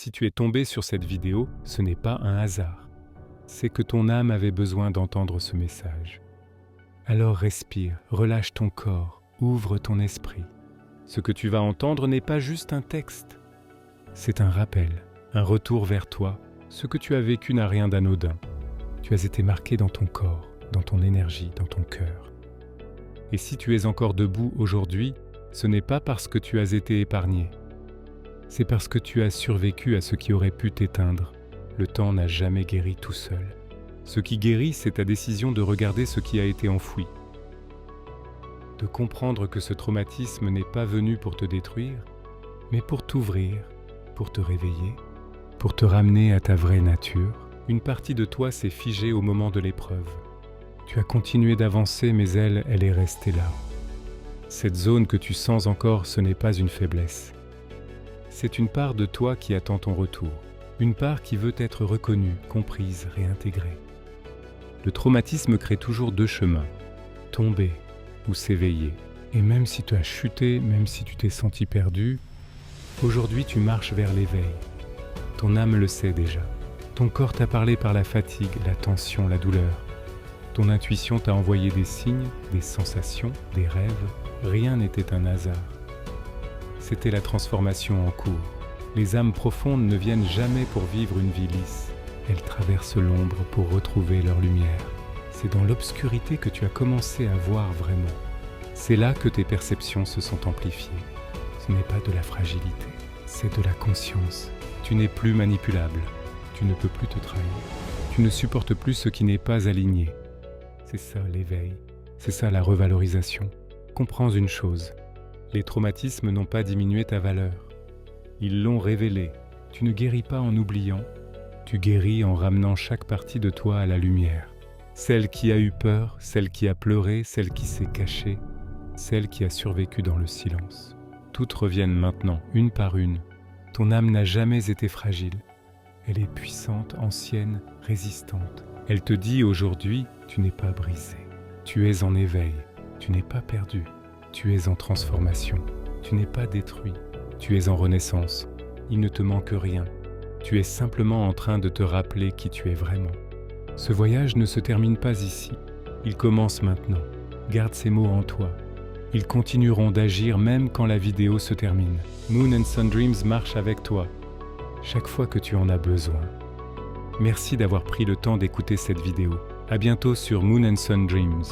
Si tu es tombé sur cette vidéo, ce n'est pas un hasard. C'est que ton âme avait besoin d'entendre ce message. Alors respire, relâche ton corps, ouvre ton esprit. Ce que tu vas entendre n'est pas juste un texte. C'est un rappel, un retour vers toi. Ce que tu as vécu n'a rien d'anodin. Tu as été marqué dans ton corps, dans ton énergie, dans ton cœur. Et si tu es encore debout aujourd'hui, ce n'est pas parce que tu as été épargné. C'est parce que tu as survécu à ce qui aurait pu t'éteindre. Le temps n'a jamais guéri tout seul. Ce qui guérit, c'est ta décision de regarder ce qui a été enfoui. De comprendre que ce traumatisme n'est pas venu pour te détruire, mais pour t'ouvrir, pour te réveiller, pour te ramener à ta vraie nature. Une partie de toi s'est figée au moment de l'épreuve. Tu as continué d'avancer, mais elle est restée là. Cette zone que tu sens encore, ce n'est pas une faiblesse. C'est une part de toi qui attend ton retour. Une part qui veut être reconnue, comprise, réintégrée. Le traumatisme crée toujours deux chemins, tomber ou s'éveiller. Et même si tu as chuté, même si tu t'es senti perdu, aujourd'hui tu marches vers l'éveil. Ton âme le sait déjà. Ton corps t'a parlé par la fatigue, la tension, la douleur. Ton intuition t'a envoyé des signes, des sensations, des rêves. Rien n'était un hasard. C'était la transformation en cours. Les âmes profondes ne viennent jamais pour vivre une vie lisse. Elles traversent l'ombre pour retrouver leur lumière. C'est dans l'obscurité que tu as commencé à voir vraiment. C'est là que tes perceptions se sont amplifiées. Ce n'est pas de la fragilité, c'est de la conscience. Tu n'es plus manipulable. Tu ne peux plus te trahir. Tu ne supportes plus ce qui n'est pas aligné. C'est ça l'éveil. C'est ça la revalorisation. Comprends une chose. Les traumatismes n'ont pas diminué ta valeur. Ils l'ont révélée. Tu ne guéris pas en oubliant. Tu guéris en ramenant chaque partie de toi à la lumière. Celle qui a eu peur, celle qui a pleuré, celle qui s'est cachée, celle qui a survécu dans le silence. Toutes reviennent maintenant, une par une. Ton âme n'a jamais été fragile. Elle est puissante, ancienne, résistante. Elle te dit aujourd'hui, tu n'es pas brisé. Tu es en éveil. Tu n'es pas perdu. Tu es en transformation. Tu n'es pas détruit. Tu es en renaissance. Il ne te manque rien. Tu es simplement en train de te rappeler qui tu es vraiment. Ce voyage ne se termine pas ici. Il commence maintenant. Garde ces mots en toi. Ils continueront d'agir même quand la vidéo se termine. Moon and Sun Dreams marche avec toi, chaque fois que tu en as besoin. Merci d'avoir pris le temps d'écouter cette vidéo. À bientôt sur Moon and Sun Dreams.